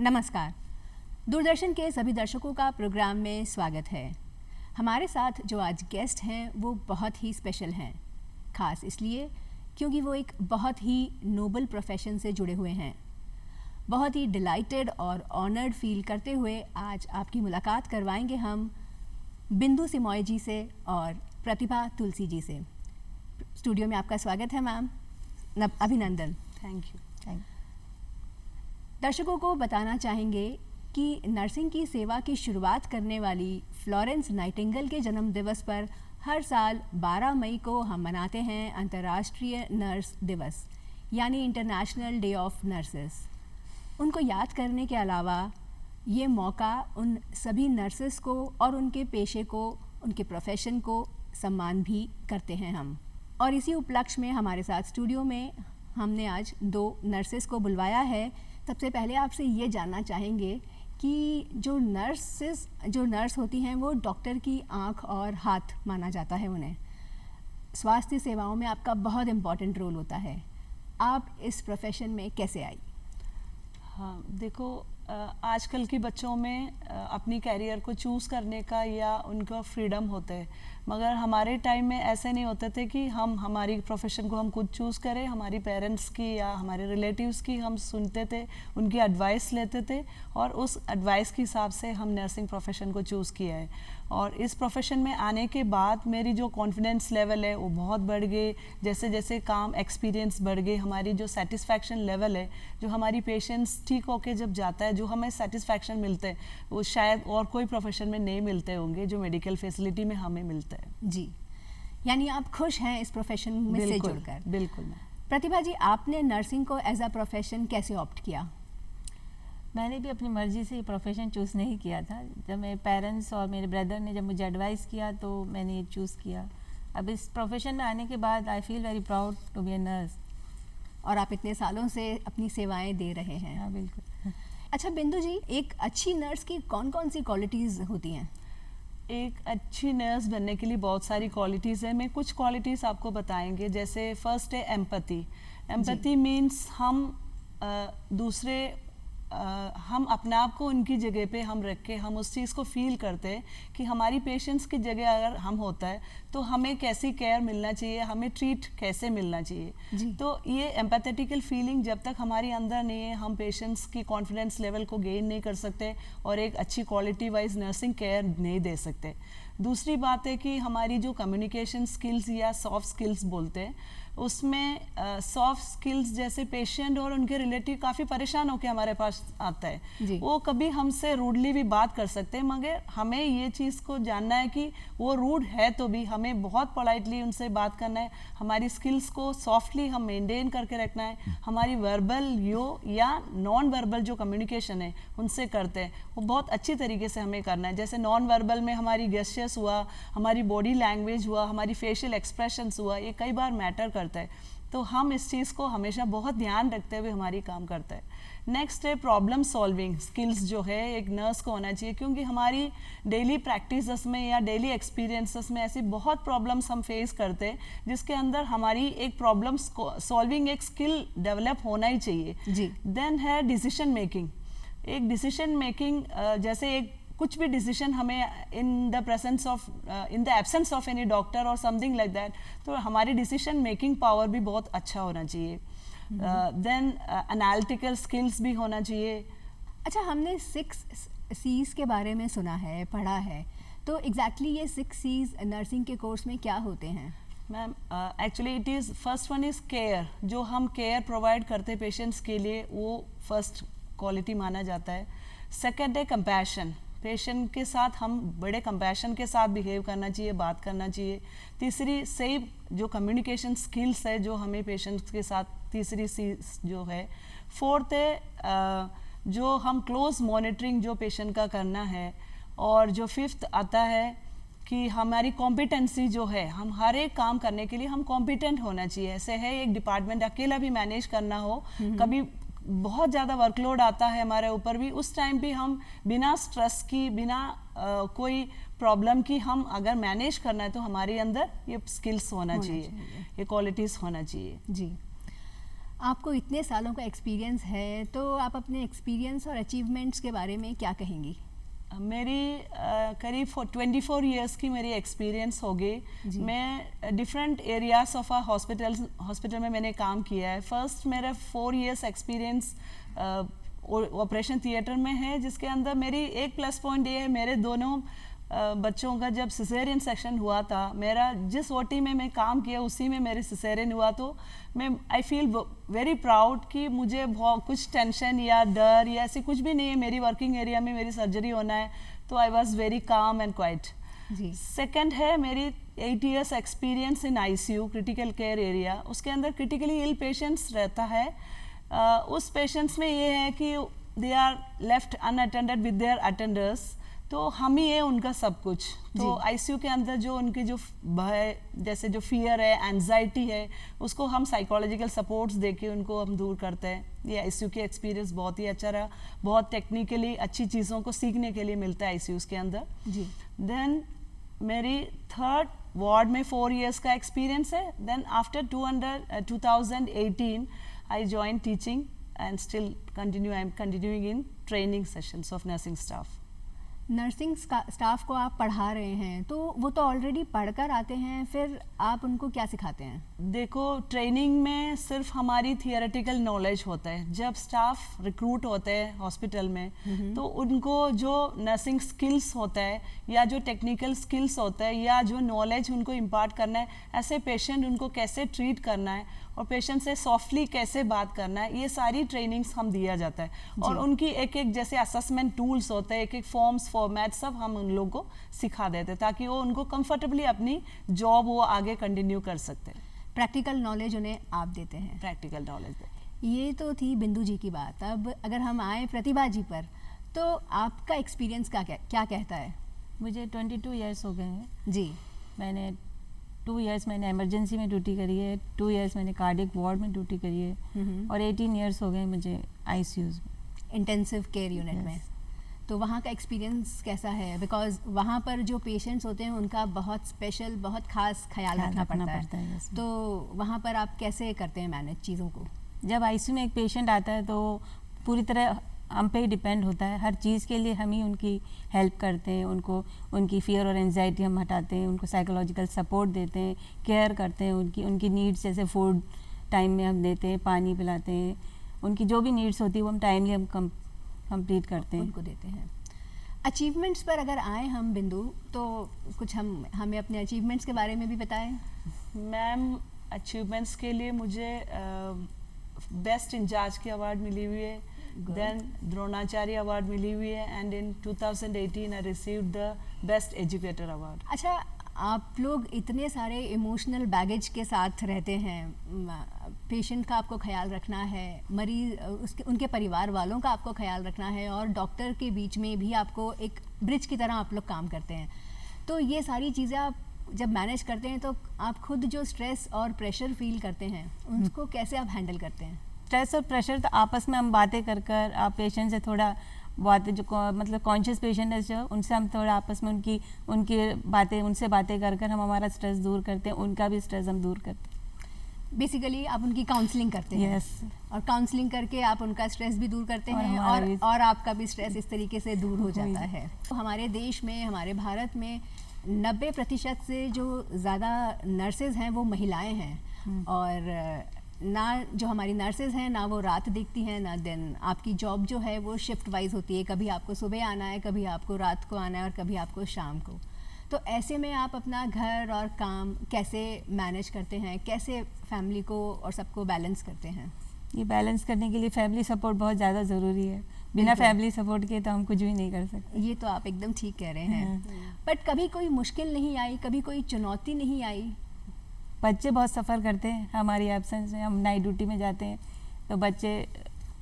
नमस्कार। दूरदर्शन के सभी दर्शकों का प्रोग्राम में स्वागत है। हमारे साथ जो आज गेस्ट हैं वो बहुत ही स्पेशल हैं, खास इसलिए क्योंकि वो एक बहुत ही नोबल प्रोफेशन से जुड़े हुए हैं। बहुत ही डिलाइटेड और ऑनर्ड फील करते हुए आज आपकी मुलाकात करवाएंगे हम बिंदु सिमोय जी से और प्रतिभा तुलसी जी से। स्टूडियो में आपका स्वागत है मैम, अभिनंदन। Thank you. दर्शकों को बताना चाहेंगे कि नर्सिंग की सेवा की शुरुआत करने वाली फ्लोरेंस नाइटिंगेल के जन्म दिवस पर हर साल 12 मई को हम मनाते हैं अंतर्राष्ट्रीय नर्स दिवस, यानी इंटरनेशनल डे ऑफ नर्सेस। उनको याद करने के अलावा ये मौका उन सभी नर्सेस को और उनके पेशे को, उनके प्रोफेशन को सम्मान भी करते हैं हम। और इसी उपलक्ष्य में हमारे साथ स्टूडियो में हमने आज 2 नर्सेस को बुलवाया है। सबसे पहले आपसे ये जानना चाहेंगे कि जो नर्स होती हैं वो डॉक्टर की आँख और हाथ माना जाता है उन्हें। स्वास्थ्य सेवाओं में आपका बहुत इम्पॉर्टेंट रोल होता है। आप इस प्रोफेशन में कैसे आई? हाँ, देखो, आजकल के बच्चों में अपनी कैरियर को चूज़ करने का या उनका फ्रीडम होता है, मगर हमारे टाइम में ऐसे नहीं होते थे कि हम हमारी प्रोफेशन को हम खुद चूज़ करें। हमारी पेरेंट्स की या हमारे रिलेटिव्स की हम सुनते थे, उनकी एडवाइस लेते थे और उस एडवाइस के हिसाब से हम नर्सिंग प्रोफेशन को चूज़ किया है। और इस प्रोफेशन में आने के बाद मेरी जो कॉन्फिडेंस लेवल है वो बहुत बढ़ गए। जैसे जैसे काम एक्सपीरियंस बढ़ गए, हमारी जो सेटिस्फैक्शन लेवल है, जो हमारी पेशेंट्स ठीक होके जब जाता है, जो हमें सेटिस्फैक्शन मिलते हैं वो शायद और कोई प्रोफेशन में नहीं मिलते होंगे, जो मेडिकल फैसिलिटी में हमें मिलता है। जी, यानी आप खुश हैं इस प्रोफेशन में से जुड़कर? बिल्कुल। प्रतिभा जी, आपने नर्सिंग को एज अ प्रोफेशन कैसे ऑप्ट किया? मैंने भी अपनी मर्ज़ी से ये प्रोफेशन चूज़ नहीं किया था। जब मेरे पेरेंट्स और मेरे ब्रदर ने जब मुझे एडवाइस किया तो मैंने ये चूज़ किया। अब इस प्रोफेशन में आने के बाद I feel very proud to be a nurse. और आप इतने सालों से अपनी सेवाएं दे रहे हैं। हाँ, बिल्कुल। अच्छा बिंदु जी, एक अच्छी नर्स की कौन कौन सी क्वालिटीज़ होती हैं? एक अच्छी नर्स बनने के लिए बहुत सारी क्वालिटीज़ है। मैं कुछ क्वालिटीज़ आपको बताएंगे। जैसे फर्स्ट है एम्पैथी। एम्पैथी मीन्स हम अपने आप को उनकी जगह पे हम रख के हम उस चीज़ को फील करते हैं कि हमारी पेशेंट्स की जगह अगर हम होता है तो हमें कैसी केयर मिलना चाहिए, हमें ट्रीट कैसे मिलना चाहिए। तो ये एम्पैथेटिकल फीलिंग जब तक हमारे अंदर नहीं है, हम पेशेंट्स की कॉन्फिडेंस लेवल को गेन नहीं कर सकते और एक अच्छी क्वालिटी वाइज नर्सिंग केयर नहीं दे सकते। दूसरी बात है कि हमारी जो कम्युनिकेशन स्किल्स या सॉफ्ट स्किल्स बोलते हैं, उसमें सॉफ्ट स्किल्स जैसे पेशेंट और उनके रिलेटिव काफ़ी परेशान होकर हमारे पास आता है, वो कभी हमसे रूडली भी बात कर सकते हैं, मगर हमें ये चीज़ को जानना है कि वो रूड है तो भी हमें बहुत पोलाइटली उनसे बात करना है। हमारी स्किल्स को सॉफ्टली हम मेंटेन करके रखना है। हमारी वर्बल या नॉन वर्बल जो कम्युनिकेशन है उनसे करते हैं वो बहुत अच्छी तरीके से हमें करना है। जैसे नॉन वर्बल में हमारी गेस्चर्स हुआ, हमारी बॉडी लैंग्वेज हुआ, हमारी फेशियल एक्सप्रेशंस हुआ, ये कई बार मैटर करता है। तो हम इस चीज़ को हमेशा बहुत ध्यान रखते हुए हमारी काम करता है। नेक्स्ट है प्रॉब्लम सॉल्विंग स्किल्स, जो है एक नर्स को होना चाहिए, क्योंकि हमारी डेली प्रैक्टिसेस में या डेली एक्सपीरियंसेस में ऐसी बहुत प्रॉब्लम्स हम फेस करते हैं जिसके अंदर हमारी एक प्रॉब्लम सॉल्विंग एक स्किल डेवलप होना ही चाहिए। देन है डिसीजन मेकिंग। एक डिसीजन मेकिंग जैसे एक कुछ भी डिसीजन हमें in the absence of any doctor और समथिंग लाइक दैट, तो हमारी डिसीजन मेकिंग पावर भी बहुत अच्छा होना चाहिए। देन एनालिटिकल स्किल्स भी होना चाहिए। अच्छा, हमने 6 C's के बारे में सुना है, पढ़ा है, तो एग्जैक्टली ये 6 C's नर्सिंग के कोर्स में क्या होते हैं? Ma'am, actually it is first one is care. जो हम केयर प्रोवाइड करते हैं पेशेंट्स के लिए, वो फर्स्ट क्वालिटी माना जाता है। सेकेंड है कंपैशन। पेशेंट के साथ हम बड़े कंपैशन के साथ बिहेव करना चाहिए, बात करना चाहिए। तीसरी सही जो कम्युनिकेशन स्किल्स है जो हमें पेशेंट्स के साथ, तीसरी सी जो है। फोर्थ है जो हम क्लोज मॉनिटरिंग जो पेशेंट का करना है। और जो फिफ्थ आता है कि हमारी कॉम्पिटेंसी जो है, हम हर एक काम करने के लिए हम कॉम्पिटेंट होना चाहिए। ऐसे है एक डिपार्टमेंट अकेला भी मैनेज करना हो, कभी बहुत ज़्यादा वर्कलोड आता है हमारे ऊपर भी, उस टाइम भी हम बिना स्ट्रेस की, बिना कोई प्रॉब्लम की हम अगर मैनेज करना है तो हमारे अंदर ये स्किल्स होना चाहिए, ये क्वालिटीज़ होना चाहिए। जी, आपको इतने सालों का एक्सपीरियंस है, तो आप अपने एक्सपीरियंस और अचीवमेंट्स के बारे में क्या कहेंगी? मेरी करीब 24 इयर्स की मेरी एक्सपीरियंस हो गई। मैं डिफरेंट एरियाज ऑफ हॉस्पिटल में मैंने काम किया है। फर्स्ट मेरा 4 इयर्स एक्सपीरियंस ऑपरेशन थिएटर में है, जिसके अंदर मेरी एक प्लस पॉइंट ये है, मेरे दोनों बच्चों का जब सिसेरियन सेक्शन हुआ था, मेरा जिस ओटी में मैं काम किया उसी में मेरे सिसेरियन हुआ, तो मैं आई फील वेरी प्राउड कि मुझे बहुत कुछ टेंशन या डर या ऐसी कुछ भी नहीं है। मेरी वर्किंग एरिया में मेरी सर्जरी होना है, तो I was very calm and quite. Second है मेरी 8 years experience in ICU critical care area. उसके अंदर क्रिटिकली इल पेशेंट्स रहता है। उस पेशेंट्स में ये है कि they are left unattended with their attenders, तो हम ही है उनका सब कुछ। तो ICU के अंदर जो उनके जो भय, जैसे जो फियर है, एंजाइटी है, उसको हम साइकोलॉजिकल सपोर्ट्स देके उनको हम दूर करते हैं। ये ICU की एक्सपीरियंस बहुत ही अच्छा रहा। बहुत टेक्निकली अच्छी चीज़ों को सीखने के लिए मिलता है ICUs के अंदर। देन मेरी 3rd वार्ड में 4 इयर्स का एक्सपीरियंस है। Then after 2018 I join teaching and still I am continuing in training sessions of nursing staff. Nursing staff को आप पढ़ा रहे हैं, तो वो तो ऑलरेडी पढ़कर आते हैं, फिर आप उनको क्या सिखाते हैं? देखो, ट्रेनिंग में सिर्फ हमारी थियोरेटिकल नॉलेज होता है। जब स्टाफ रिक्रूट होते हैं हॉस्पिटल में, तो उनको जो नर्सिंग स्किल्स होता है या जो टेक्निकल स्किल्स होता है या जो नॉलेज उनको इम्पार्ट करना है, ऐसे पेशेंट उनको कैसे ट्रीट करना है और पेशेंट से सॉफ्टली कैसे बात करना है, ये सारी ट्रेनिंग्स हम दिया जाता है। और उनकी एक एक जैसे असेसमेंट टूल्स होते हैं, एक एक फॉर्म्स फॉर्मेट सब हम उन लोगों को सिखा देते हैं, ताकि वो उनको कंफर्टेबली अपनी जॉब वो आगे कंटिन्यू कर सकते हैं। प्रैक्टिकल नॉलेज उन्हें आप देते हैं? Practical knowledge. ये तो थी बिंदु जी की बात। अब अगर हम आए प्रतिभा जी पर, तो आपका एक्सपीरियंस क्या कहता है? मुझे 22 इयर्स हो गए हैं जी। मैंने 2 इयर्स मैंने इमरजेंसी में ड्यूटी करी है, 2 इयर्स मैंने कार्डियक वार्ड में ड्यूटी करी है, और 18 इयर्स हो गए मुझे ICUs में, इंटेंसिव केयर यूनिट में। तो वहाँ का एक्सपीरियंस कैसा है? बिकॉज वहाँ पर जो पेशेंट्स होते हैं उनका बहुत स्पेशल, बहुत खास ख्याल रखना पड़ता है। तो वहाँ पर आप कैसे करते हैं मैनेज चीज़ों को? जब ICU में एक पेशेंट आता है तो पूरी तरह हम पे ही डिपेंड होता है। हर चीज़ के लिए हम ही उनकी हेल्प करते हैं, उनको उनकी फियर और एंजाइटी हम हटाते हैं, उनको साइकोलॉजिकल सपोर्ट देते हैं, केयर करते हैं, उनकी नीड्स जैसे फूड टाइम में हम देते हैं, पानी पिलाते हैं, उनकी जो भी नीड्स होती है वो हम टाइमली हम कंप्लीट करते हैं, उनको देते हैं। अचीवमेंट्स पर अगर आए हम बिंदु, तो कुछ हमें अपने अचीवमेंट्स के बारे में भी बताएं। मैम, अचीवमेंट्स के लिए मुझे बेस्ट इंचार्ज की अवार्ड मिली हुई है, देन द्रोणाचार्य अवार्ड मिली हुई है, and in 2018 I received the best educator award. अच्छा, आप लोग इतने सारे इमोशनल बैगेज के साथ रहते हैं, पेशेंट का आपको ख्याल रखना है, मरीज उनके परिवार वालों का आपको ख्याल रखना है, और डॉक्टर के बीच में भी आपको एक ब्रिज की तरह आप लोग काम करते हैं। तो ये सारी चीज़ें आप जब मैनेज करते हैं, तो आप खुद जो स्ट्रेस और प्रेशर फील करते हैं, उसको कैसे आप हैंडल करते हैं? स्ट्रेस और प्रेशर तो आपस में हम बातें कर आप पेशेंट से थोड़ा बातें, जो मतलब कॉन्शियस पेशेंट है जो, उनसे हम थोड़ा आपस में उनसे बातें कर हम हमारा स्ट्रेस दूर करते हैं, उनका भी स्ट्रेस हम दूर करते हैं। बेसिकली आप उनकी काउंसलिंग करते हैं। yes. और काउंसलिंग करके आप उनका स्ट्रेस भी दूर करते हैं, और आपका भी स्ट्रेस इस तरीके से दूर हो जाता है। तो हमारे देश में, हमारे भारत में 90% से जो ज़्यादा नर्सेज हैं वो महिलाएं हैं, और ना जो हमारी नर्सेज हैं ना वो रात देखती हैं ना दिन। आपकी जॉब जो है वो शिफ्ट वाइज होती है, कभी आपको सुबह आना है, कभी आपको रात को आना है, और कभी आपको शाम को। तो ऐसे में आप अपना घर और काम कैसे मैनेज करते हैं, कैसे फैमिली को और सबको बैलेंस करते हैं? ये बैलेंस करने के लिए फैमिली सपोर्ट बहुत ज़्यादा ज़रूरी है। बिना फैमिली सपोर्ट के तो हम कुछ भी नहीं कर सकते। ये तो आप एकदम ठीक कह रहे हैं। बट कभी कोई मुश्किल नहीं आई, कभी कोई चुनौती नहीं आई? बच्चे बहुत सफ़र करते हैं हमारी एब्सेंस में। हम नाइट ड्यूटी में जाते हैं तो बच्चे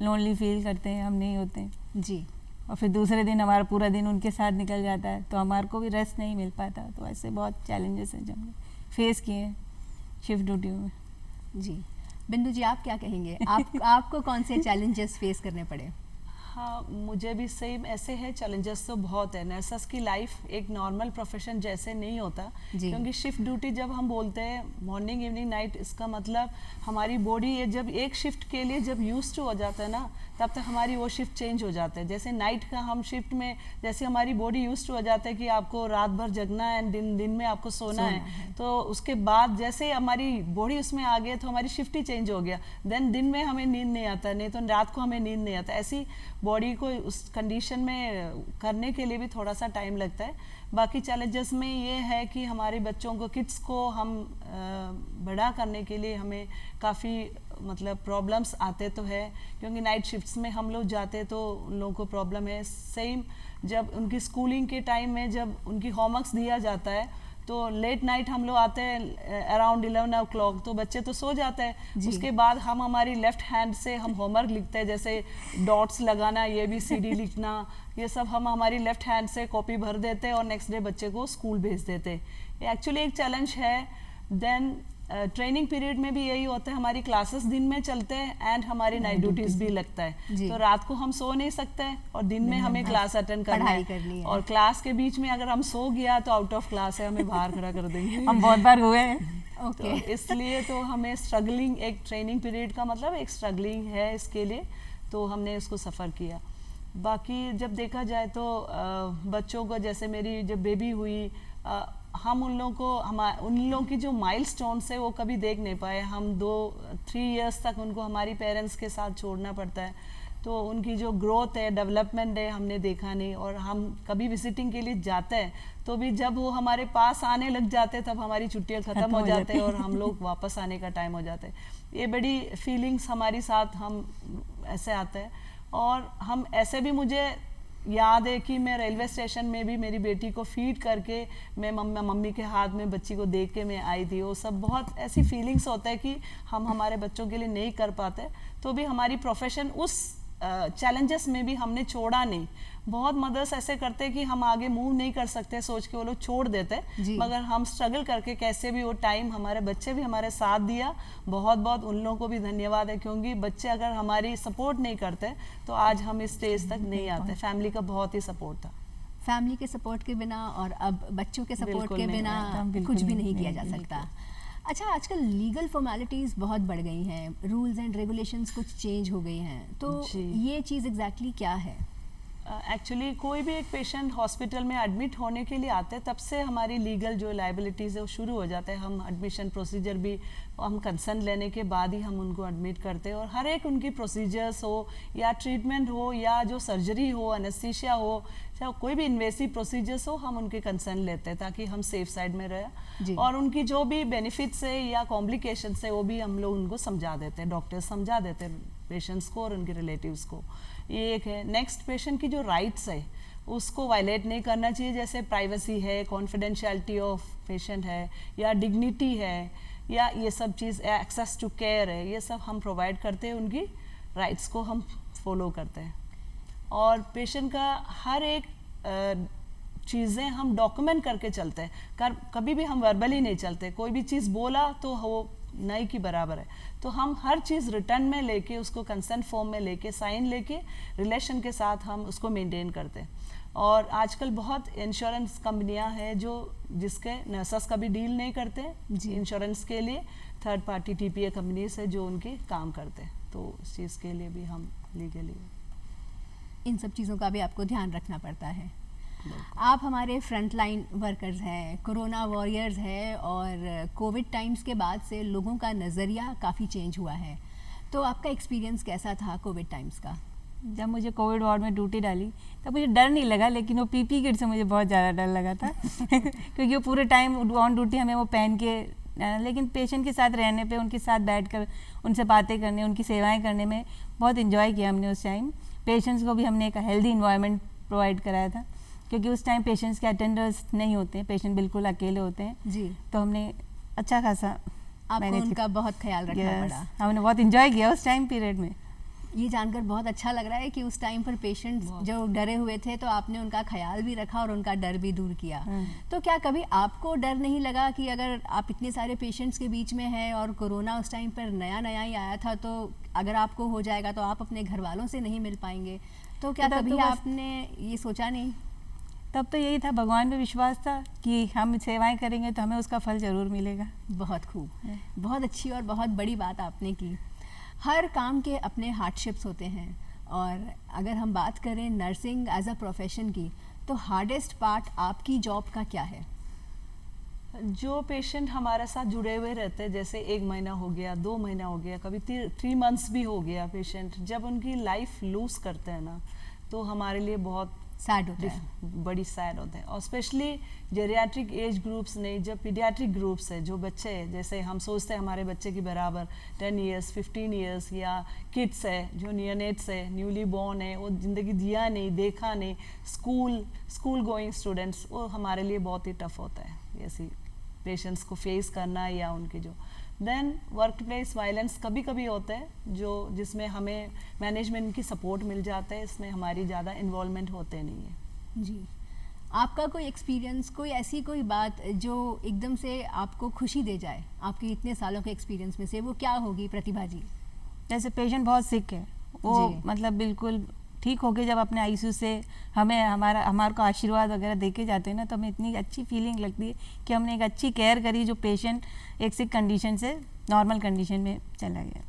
लोनली फील करते हैं, हम नहीं होते हैं जी। और फिर दूसरे दिन हमारा पूरा दिन उनके साथ निकल जाता है, तो हमारे को भी रेस्ट नहीं मिल पाता। तो ऐसे बहुत चैलेंजेस हैं जो हमने फेस किए हैं शिफ्ट ड्यूटी में। जी, बिंदु जी आप क्या कहेंगे? आपको कौन से चैलेंजेस फेस करने पड़े? हाँ, मुझे भी सेम ऐसे है, चैलेंजेस तो बहुत है। नर्सेस की लाइफ एक नॉर्मल प्रोफेशन जैसे नहीं होता, क्योंकि शिफ्ट ड्यूटी जब हम बोलते हैं मॉर्निंग इवनिंग नाइट, इसका मतलब हमारी बॉडी जब एक शिफ्ट के लिए जब यूज टू हो जाता है ना, तब तक हमारी वो शिफ्ट चेंज हो जाता है। जैसे नाइट का हम शिफ्ट में जैसे हमारी बॉडी यूज टू हो जाता है कि आपको रात भर जगना है, दिन में आपको सोना है, तो उसके बाद जैसे हमारी बॉडी उसमें आ गया तो हमारी शिफ्ट ही चेंज हो गया, देन दिन में हमें नींद नहीं आता, नहीं तो रात को हमें नींद नहीं आता। ऐसी बॉडी को उस कंडीशन में करने के लिए भी थोड़ा सा टाइम लगता है। बाकी चैलेंजेस में ये है कि हमारे बच्चों को, किड्स को हम बड़ा करने के लिए हमें काफ़ी मतलब प्रॉब्लम्स आते तो है, क्योंकि नाइट शिफ्ट्स में हम लोग जाते तो उन लोगों को प्रॉब्लम है। सेम जब उनकी स्कूलिंग के टाइम में जब उनकी होमवर्क्स दिया जाता है तो लेट नाइट हम लोग आते हैं अराउंड 11 o'clock, तो बच्चे तो सो जाते हैं। उसके बाद हम हमारी लेफ्ट हैंड से हम होमवर्क लिखते हैं, जैसे डॉट्स लगाना, ABCD लिखना, ये सब हम हमारी लेफ्ट हैंड से कॉपी भर देते हैं और नेक्स्ट डे बच्चे को स्कूल भेज देते हैं। ये एक्चुअली एक चैलेंज है। देन ट्रेनिंग पीरियड में भी यही होता है, हमारी क्लासेस दिन में चलते हैं एंड हमारी नाइट ड्यूटीज भी लगता है, तो रात को हम सो नहीं सकते और दिन में हमें क्लास अटेंड करना है। और क्लास के बीच में अगर हम सो गया तो आउट ऑफ क्लास है, हमें बाहर खड़ा कर देंगे। हम बहुत बार हुए हैं। तो इसलिए तो हमें स्ट्रगलिंग, एक ट्रेनिंग पीरियड का मतलब एक स्ट्रगलिंग है इसके लिए, तो हमने उसको सफ़र किया। बाकी जब देखा जाए तो बच्चों को, जैसे मेरी जब बेबी हुई, हम उन लोगों की जो माइलस्टोन्स है वो कभी देख नहीं पाए। हम 2-3 इयर्स तक उनको हमारी पेरेंट्स के साथ छोड़ना पड़ता है, तो उनकी जो ग्रोथ है, डेवलपमेंट है, हमने देखा नहीं। और हम कभी विजिटिंग के लिए जाते हैं तो भी जब वो हमारे पास आने लग जाते तब हमारी छुट्टियां ख़त्म हो जाते हैं और हम लोग वापस आने का टाइम हो जाता है। ये बड़ी फीलिंग्स हमारे साथ हम ऐसे आते हैं। और हम ऐसे भी, मुझे याद है कि मैं रेलवे स्टेशन में भी मेरी बेटी को फीड करके मैं मम्मी के हाथ में बच्ची को देख के मैं आई थी। वो सब बहुत ऐसी फीलिंग्स होता है कि हम हमारे बच्चों के लिए नहीं कर पाते, तो भी हमारी प्रोफेशन उस चैलेंजेस में भी हमने छोड़ा नहीं। बहुत मदर्स ऐसे करते कि हम आगे मूव नहीं कर सकते सोच के वो लोग छोड़ देते, मगर हम स्ट्रगल करके कैसे भी वो टाइम, हमारे बच्चे भी हमारे साथ दिया। बहुत बहुत उन लोगों को भी धन्यवाद है, क्योंकि बच्चे अगर हमारी सपोर्ट नहीं करते तो आज हम इस स्टेज तक नहीं आते। फैमिली का बहुत ही सपोर्ट था। फैमिली के सपोर्ट के बिना और अब बच्चों के सपोर्ट के बिना कुछ भी नहीं किया जा सकता। अच्छा, आजकल लीगल फॉर्मेलिटीज़ बहुत बढ़ गई हैं, रूल्स एंड रेगुलेशंस कुछ चेंज हो गई हैं, तो ये चीज़ एग्जैक्टली क्या है? एक्चुअली कोई भी एक पेशेंट हॉस्पिटल में एडमिट होने के लिए आते हैं, तब से हमारी लीगल जो लाइबिलिटीज़ है वो शुरू हो जाते हैं। हम एडमिशन प्रोसीजर भी हम कंसर्न लेने के बाद ही हम उनको एडमिट करते हैं, और हर एक उनकी प्रोसीजर्स हो या ट्रीटमेंट हो या जो सर्जरी हो, एनेस्थीसिया हो, चाहे कोई भी इन्वेसिव प्रोसीजर्स हो, हम उनके कंसर्न लेते हैं ताकि हम सेफ साइड में रहें। और उनकी जो भी बेनिफिट्स है या कॉम्प्लिकेशंस है वो भी हम लोग उनको समझा देते हैं, डॉक्टर्स समझा देते हैं पेशेंट्स को और उनके रिलेटिव्स को। ये एक है। नेक्स्ट, पेशेंट की जो राइट्स है उसको वायलेट नहीं करना चाहिए, जैसे प्राइवेसी है, कॉन्फिडेंशियलिटी ऑफ पेशेंट है, या डिग्निटी है, या ये सब चीज़, एक्सेस टू केयर है, ये सब हम प्रोवाइड करते हैं। उनकी राइट्स को हम फॉलो करते हैं और पेशेंट का हर एक चीज़ें हम डॉक्यूमेंट करके चलते हैं। कभी भी हम वर्बली नहीं चलते, कोई भी चीज़ बोला तो वो नई की बराबर है, तो हम हर चीज़ रिटर्न में लेके, उसको कंसेंट फॉर्म में लेके, साइन लेके, रिलेशन के साथ हम उसको मेंटेन करते हैं। और आजकल बहुत इंश्योरेंस कंपनियां हैं जो जिसके नर्सेस का भी डील नहीं करते इंश्योरेंस के लिए, थर्ड पार्टी TPA कंपनीज है जो उनके काम करते हैं, तो इस चीज़ के लिए भी हम लीगली इन सब चीज़ों का भी आपको ध्यान रखना पड़ता है। आप हमारे फ्रंट लाइन वर्कर्स हैं, कोरोना वॉरियर्स हैं, और कोविड टाइम्स के बाद से लोगों का नज़रिया काफ़ी चेंज हुआ है, तो आपका एक्सपीरियंस कैसा था कोविड टाइम्स का? जब मुझे कोविड वार्ड में ड्यूटी डाली तब मुझे डर नहीं लगा, लेकिन वो PPE किट से मुझे बहुत ज़्यादा डर लगा था क्योंकि वो पूरे टाइम ऑन ड्यूटी हमें वो पहन के, लेकिन पेशेंट के साथ रहने पे, उनके साथ बैठकर उनसे बातें करने, उनकी सेवाएं करने में बहुत इन्जॉय किया हमने उस टाइम। पेशेंट्स को भी हमने एक हेल्दी इन्वायरमेंट प्रोवाइड कराया था, क्योंकि उस टाइम पेशेंट्स के अटेंडर्स नहीं होते हैं, पेशेंट बिल्कुल अकेले होते हैं जी। तो हमने अच्छा खासा आपको उनका बहुत ख्याल रखना पड़ा। हमने बहुत इन्जॉय किया उस टाइम पीरियड में। ये जानकर बहुत अच्छा लग रहा है कि उस टाइम पर पेशेंट्स जो डरे हुए थे तो आपने उनका ख्याल भी रखा और उनका डर भी दूर किया। तो क्या कभी आपको डर नहीं लगा कि अगर आप इतने सारे पेशेंट्स के बीच में हैं और कोरोना उस टाइम पर नया नया ही आया था, तो अगर आपको हो जाएगा तो आप अपने घर वालों से नहीं मिल पाएंगे, तो क्या तब कभी तो बस- आपने ये सोचा नहीं? तब तो यही था, भगवान पे विश्वास था कि हम सेवाएं करेंगे तो हमें उसका फल ज़रूर मिलेगा। बहुत खूब, बहुत अच्छी और बहुत बड़ी बात आपने की। हर काम के अपने हार्डशिप्स होते हैं, और अगर हम बात करें नर्सिंग एज अ प्रोफेशन की, तो हार्डेस्ट पार्ट आपकी जॉब का क्या है? जो पेशेंट हमारे साथ जुड़े हुए रहते हैं, जैसे 1 महीना हो गया, 2 महीना हो गया, कभी 3 मंथ्स भी हो गया पेशेंट, जब उनकी लाइफ लूज करते हैं ना, तो हमारे लिए बहुत सैड होता है। बड़ी सैड होते हैं। और स्पेशली जेरियाट्रिक एज ग्रुप्स नहीं, जब पीडियाट्रिक ग्रुप्स है, जो बच्चे हैं, जैसे हम सोचते हैं हमारे बच्चे की बराबर 10 इयर्स 15 इयर्स, या किड्स है जो नियोनेट्स है, न्यूली बॉर्न है, वो ज़िंदगी जिया नहीं, देखा नहीं, स्कूल गोइंग स्टूडेंट्स, वो हमारे लिए बहुत ही टफ होता है ऐसी पेशेंट्स को फेस करना, या उनके जो देन वर्क प्लेस वायलेंस कभी कभी होता है, जिसमें हमें मैनेजमेंट की सपोर्ट मिल जाता है, इसमें हमारी ज़्यादा इन्वॉल्वमेंट होते नहीं है। जी, आपका कोई एक्सपीरियंस, कोई ऐसी कोई बात जो एकदम से आपको खुशी दे जाए आपके इतने सालों के एक्सपीरियंस में से, वो क्या होगी प्रतिभा जी? जैसे पेशेंट बहुत सिक है, वो जी। मतलब बिल्कुल ठीक हो के जब अपने आईसीयू से हमारे को आशीर्वाद वगैरह दे के जाते हैं ना, तो हमें इतनी अच्छी फीलिंग लगती है कि हमने एक अच्छी केयर करी, जो पेशेंट एक सिक कंडीशन से नॉर्मल कंडीशन में चला गया।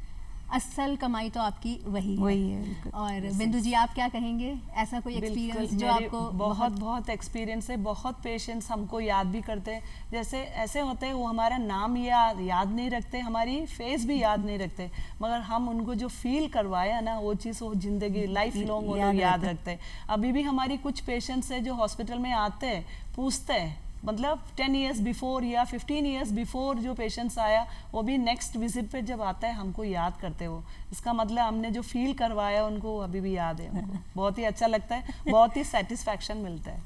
असल कमाई तो आपकी वही है बिल्कुल। और बिंदु जी, आप क्या कहेंगे? ऐसा कोई एक्सपीरियंस जो मेरी आपको बहुत एक्सपीरियंस है। बहुत पेशेंट्स हमको याद भी करते हैं, जैसे ऐसे होते हैं वो हमारा नाम याद नहीं रखते, हमारी फेस भी याद नहीं रखते, मगर हम उनको जो फील करवाया ना, वो चीज़ वो जिंदगी लाइफ लॉन्ग वो लोग याद रखते हैं। अभी भी हमारी कुछ पेशेंट्स है जो हॉस्पिटल में आते हैं, पूछते हैं, मतलब 10 इयर्स बिफोर या 15 इयर्स बिफोर जो पेशेंट्स आया, वो भी नेक्स्ट विजिट पे जब आता है हमको याद करते हो। इसका मतलब हमने जो फील करवाया उनको अभी भी याद है उनको। बहुत ही अच्छा लगता है, बहुत ही सेटिस्फैक्शन मिलता है।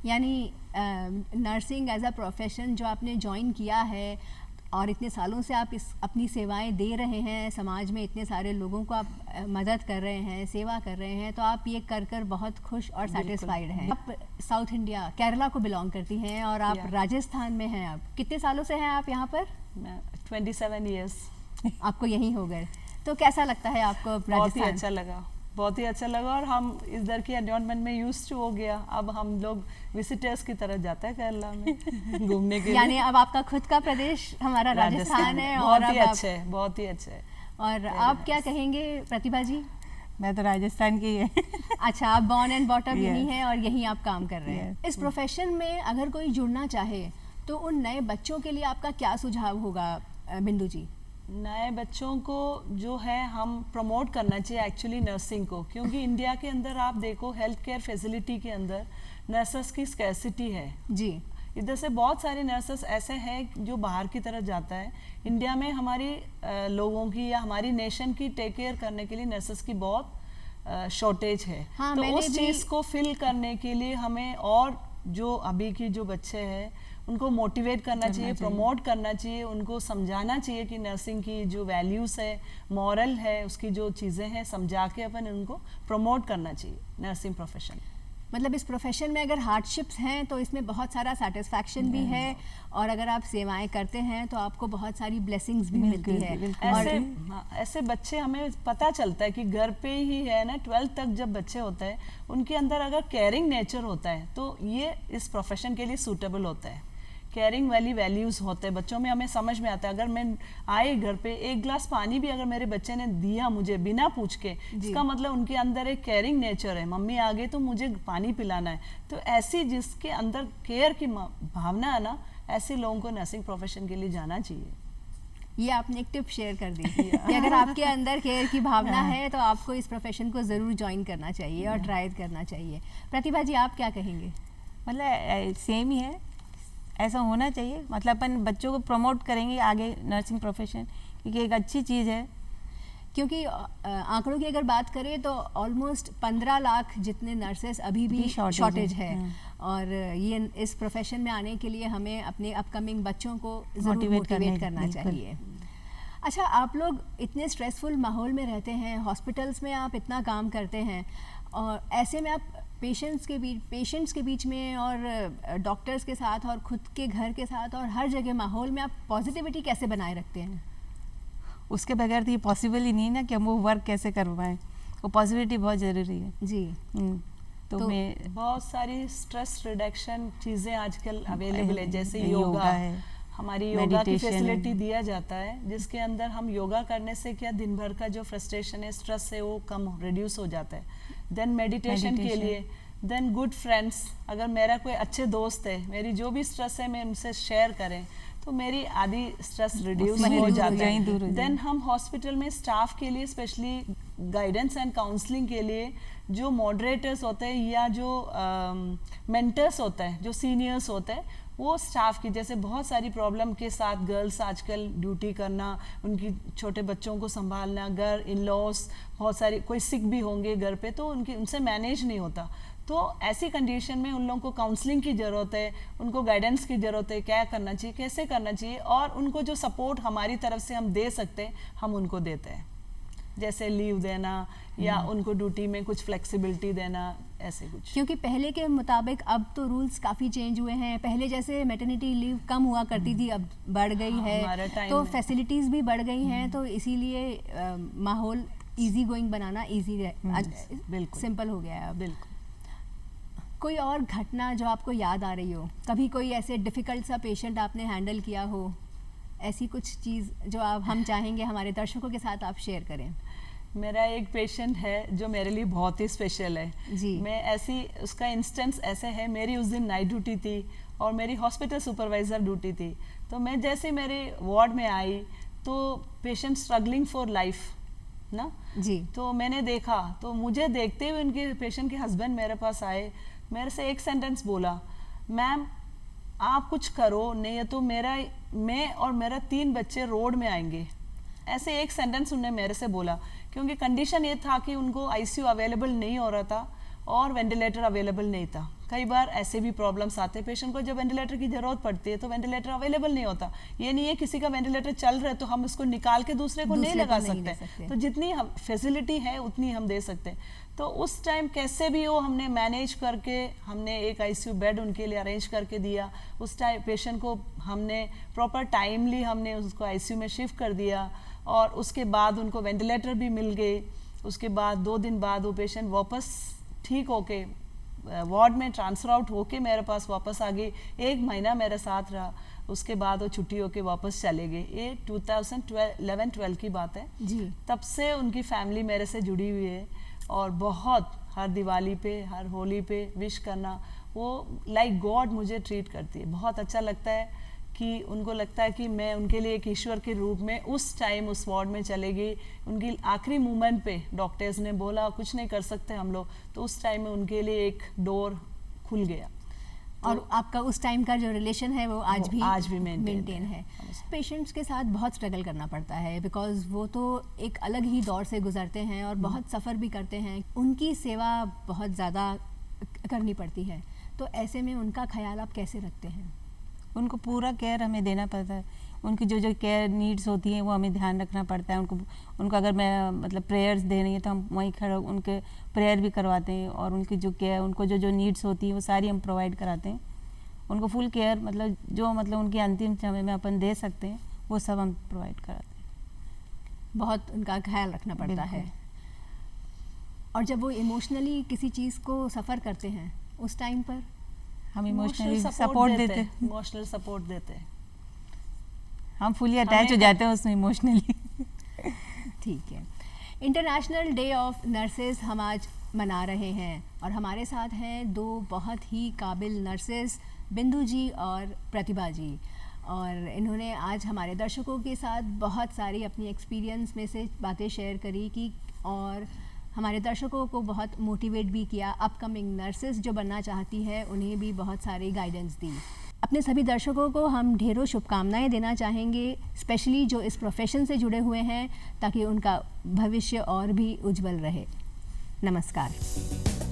यानी नर्सिंग एज अ प्रोफेशन जो आपने ज्वाइन किया है और इतने सालों से आप अपनी सेवाएं दे रहे हैं, समाज में इतने सारे लोगों को आप मदद कर रहे हैं, सेवा कर रहे हैं, तो आप ये कर बहुत खुश और सेटिस्फाइड हैं। आप साउथ इंडिया केरला को बिलोंग करती हैं और आप राजस्थान में हैं। अब कितने सालों से हैं आप यहाँ पर? 27 ईयर्स आपको यहीं हो गए, तो कैसा लगता है आपको राजस्थान? बहुत ही अच्छा लगा और हम इधर की एनवायरनमेंट में यूज्ड टू हो गया। अब हम लोग विजिटर्स की तरह जाते हैं केरला में घूमने के लिए। यानी अब आपका खुद का प्रदेश हमारा राजस्थान है। बहुत ही अच्छे है, बहुत ही अच्छे है। और आप क्या कहेंगे प्रतिभा जी? मैं तो राजस्थान की है। अच्छा, आप बॉर्न एंड बॉट अप यहीं हैं और यहीं आप काम कर रहे हैं। इस प्रोफेशन में अगर कोई जुड़ना चाहे तो उन नए बच्चों के लिए आपका क्या सुझाव होगा बिंदु जी? नए बच्चों को जो है हम प्रमोट करना चाहिए एक्चुअली नर्सिंग को, क्योंकि इंडिया के अंदर आप देखो हेल्थ केयर फैसिलिटी के अंदर नर्सेस की स्कैर्सिटी है जी। इधर से बहुत सारे नर्सेस ऐसे हैं जो बाहर की तरफ जाता है। इंडिया में हमारी लोगों की या हमारी नेशन की टेक केयर करने के लिए नर्सेस की बहुत शॉर्टेज है। हाँ, तो उस चीज़ को फिल करने के लिए हमें और जो अभी की जो बच्चे हैं उनको मोटिवेट करना चाहिए, प्रमोट करना चाहिए, उनको समझाना चाहिए कि नर्सिंग की जो वैल्यूज़ है, मॉरल है, उसकी जो चीज़ें हैं, समझा के अपन उनको प्रमोट करना चाहिए नर्सिंग प्रोफेशन। मतलब इस प्रोफेशन में अगर हार्डशिप्स हैं तो इसमें बहुत सारा सेटिस्फैक्शन भी है, और अगर आप सेवाएं करते हैं तो आपको बहुत सारी ब्लेसिंग्स भी मिलती है। ऐसे बच्चे हमें पता चलता है कि घर पे ही है ना, 12th तक जब बच्चे होते हैं उनके अंदर अगर केयरिंग नेचर होता है तो ये इस प्रोफेशन के लिए सूटेबल होता है। केयरिंग वाली वैल्यूज़ होते हैं बच्चों में, हमें समझ में आता है। अगर मैं आए घर पे, एक गिलास पानी भी अगर मेरे बच्चे ने दिया मुझे बिना पूछ के, इसका मतलब उनके अंदर एक केयरिंग नेचर है। मम्मी आ गई तो मुझे पानी पिलाना है। तो ऐसी जिसके अंदर केयर की भावना है ना, ऐसे लोगों को नर्सिंग प्रोफेशन के लिए जाना चाहिए। ये आपने एक टिप शेयर कर दी कि अगर आपके अंदर केयर की भावना है तो आपको इस प्रोफेशन को ज़रूर ज्वाइन करना चाहिए और ट्राई करना चाहिए। प्रतिभा जी, आप क्या कहेंगे? मतलब सेम ही है, ऐसा होना चाहिए। मतलब अपन बच्चों को प्रमोट करेंगे आगे नर्सिंग प्रोफेशन, क्योंकि एक अच्छी चीज़ है। क्योंकि आंकड़ों की अगर बात करें तो ऑलमोस्ट 15 लाख जितने नर्सेस अभी भी शॉर्टेज है। और ये इस प्रोफेशन में आने के लिए हमें अपने अपकमिंग बच्चों को ज़रूर मोटिवेट करना चाहिए। अच्छा, आप लोग इतने स्ट्रेसफुल माहौल में रहते हैं, हॉस्पिटल्स में आप इतना काम करते हैं, और ऐसे में आप पेशेंट्स के बीच में और डॉक्टर्स के साथ और खुद के घर के साथ और हर जगह माहौल में आप पॉजिटिविटी कैसे बनाए रखते हैं? उसके बगैर तो ये पॉसिबल ही नहीं ना कि हम वो वर्क कैसे करवाएं। वो पॉजिटिविटी बहुत ज़रूरी है। जी। तो मैं बहुत सारी स्ट्रेस रिडक्शन चीज़ें आजकल अवेलेबल है, जैसे योगा है, हमारी योगा की meditation फैसिलिटी है। दिया जाता है, जिसके अंदर हम योगा करने से क्या दिन भर का जो फ्रस्ट्रेशन है, स्ट्रेस है, वो कम रिड्यूस हो जाता है। देन मेडिटेशन के लिए, देन गुड फ्रेंड्स, अगर मेरा कोई अच्छे दोस्त है, मेरी जो भी स्ट्रेस है मैं उनसे शेयर करें तो मेरी आधी स्ट्रेस रिड्यूस हो जाता है। देन हम हॉस्पिटल में स्टाफ के लिए स्पेशली गाइडेंस एंड काउंसलिंग के लिए जो मॉडरेटर्स होते हैं या जो मेंटर्स होते हैं, जो सीनियर्स होते हैं, वो स्टाफ की, जैसे बहुत सारी प्रॉब्लम के साथ गर्ल्स आजकल ड्यूटी करना, उनकी छोटे बच्चों को संभालना, घर इन लॉस, बहुत सारी कोई सिक भी होंगे घर पे, तो उनसे मैनेज नहीं होता। तो ऐसी कंडीशन में उन लोगों को काउंसलिंग की ज़रूरत है, उनको गाइडेंस की ज़रूरत है, क्या करना चाहिए, कैसे करना चाहिए, और उनको जो सपोर्ट हमारी तरफ से हम दे सकते हैं हम उनको देते हैं, जैसे लीव देना या उनको ड्यूटी में कुछ फ्लेक्सिबिलिटी देना, ऐसे कुछ। क्योंकि पहले के मुताबिक अब तो रूल्स काफ़ी चेंज हुए हैं। पहले जैसे मैटरनिटी लीव कम हुआ करती थी, अब बढ़ गई है, तो फैसिलिटीज़ भी बढ़ गई हैं, तो इसीलिए माहौल इजी गोइंग बनाना इजी बिल्कुल सिंपल हो गया है अब। बिल्कुल। कोई और घटना जो आपको याद आ रही हो, कभी कोई ऐसे डिफ़िकल्ट सा पेशेंट आपने हैंडल किया हो, ऐसी कुछ चीज़ जो हम चाहेंगे हमारे दर्शकों के साथ आप शेयर करें? मेरा एक पेशेंट है जो मेरे लिए बहुत ही स्पेशल है जी। मैं ऐसी, उसका इंस्टेंस ऐसे है, मेरी उस दिन नाइट ड्यूटी थी और मेरी हॉस्पिटल सुपरवाइज़र ड्यूटी थी। तो मैं जैसे मेरे वार्ड में आई तो पेशेंट स्ट्रगलिंग फॉर लाइफ ना जी। तो मैंने देखा, तो मुझे देखते हुए उनके पेशेंट के हस्बैंड मेरे पास आए, मेरे से एक सेंटेंस बोला, मैम आप कुछ करो, नहीं तो मैं और मेरा 3 बच्चे रोड में आएंगे। ऐसे एक सेंटेंस उन्होंने मेरे से बोला, क्योंकि कंडीशन ये था कि उनको आईसीयू अवेलेबल नहीं हो रहा था और वेंटिलेटर अवेलेबल नहीं था। कई बार ऐसे भी प्रॉब्लम्स आते हैं, पेशेंट को जब वेंटिलेटर की ज़रूरत पड़ती है तो वेंटिलेटर अवेलेबल नहीं होता। ये नहीं है किसी का वेंटिलेटर चल रहा है तो हम उसको निकाल के दूसरे को नहीं लगा सकते। तो जितनी फैसिलिटी है उतनी हम दे सकते हैं। तो उस टाइम कैसे भी हो हमने मैनेज करके हमने एक आईसीयू बेड उनके लिए अरेंज करके दिया। उस टाइम पेशेंट को हमने प्रॉपर टाइमली हमने उसको आईसीयू में शिफ्ट कर दिया और उसके बाद उनको वेंटिलेटर भी मिल गए। उसके बाद 2 दिन बाद वो पेशेंट वापस ठीक होके वार्ड में ट्रांसफ़र आउट होके मेरे पास वापस आ गई। 1 महीना मेरे साथ रहा, उसके बाद वो छुट्टी होके वापस चले गए। ये 2011-12 की बात है जी। तब से उनकी फैमिली मेरे से जुड़ी हुई है और बहुत हर दिवाली पे हर होली पे विश करना, वो लाइक गॉड मुझे ट्रीट करती है। बहुत अच्छा लगता है कि उनको लगता है कि मैं उनके लिए एक ईश्वर के रूप में उस टाइम उस वार्ड में चले गई। उनकी आखिरी मोमेंट पे डॉक्टर्स ने बोला कुछ नहीं कर सकते हम लोग, तो उस टाइम में उनके लिए एक डोर खुल गया। और आपका उस टाइम का जो रिलेशन है वो आज भी मेंटेन है। पेशेंट्स के साथ बहुत स्ट्रगल करना पड़ता है, बिकॉज वो तो एक अलग ही दौर से गुजरते हैं और बहुत सफ़र भी करते हैं। उनकी सेवा बहुत ज़्यादा करनी पड़ती है, तो ऐसे में उनका ख्याल आप कैसे रखते हैं? उनको पूरा केयर हमें देना पड़ता है। उनकी जो केयर नीड्स होती हैं वो हमें ध्यान रखना पड़ता है। उनको अगर मैं मतलब प्रेयर्स दे रही है तो हम वहीं खड़े उनके प्रेयर भी करवाते हैं और उनकी जो केयर, उनको जो नीड्स होती हैं वो सारी हम प्रोवाइड कराते हैं। उनको फुल केयर मतलब उनकी अंतिम समय में अपन दे सकते हैं वो सब हम प्रोवाइड कराते हैं। बहुत उनका ख्याल रखना पड़ता है। और जब वो इमोशनली किसी चीज़ को सफ़र करते हैं उस टाइम पर हम इमोशनली सपोर्ट देते हैं। इमोशनल सपोर्ट देते हैं, हम फुली अटैच हो जाते हैं उसमें इमोशनली। ठीक है। इंटरनेशनल डे ऑफ नर्सेज हम आज मना रहे हैं और हमारे साथ हैं 2 बहुत ही काबिल नर्सेज, बिंदु जी और प्रतिभा जी, और इन्होंने आज हमारे दर्शकों के साथ बहुत सारी अपनी एक्सपीरियंस में से बातें शेयर करी कि और हमारे दर्शकों को बहुत मोटिवेट भी किया। अपकमिंग नर्सेज जो बनना चाहती है उन्हें भी बहुत सारी गाइडेंस दी। अपने सभी दर्शकों को हम ढेरों शुभकामनाएं देना चाहेंगे, स्पेशली जो इस प्रोफेशन से जुड़े हुए हैं, ताकि उनका भविष्य और भी उज्जवल रहे। नमस्कार।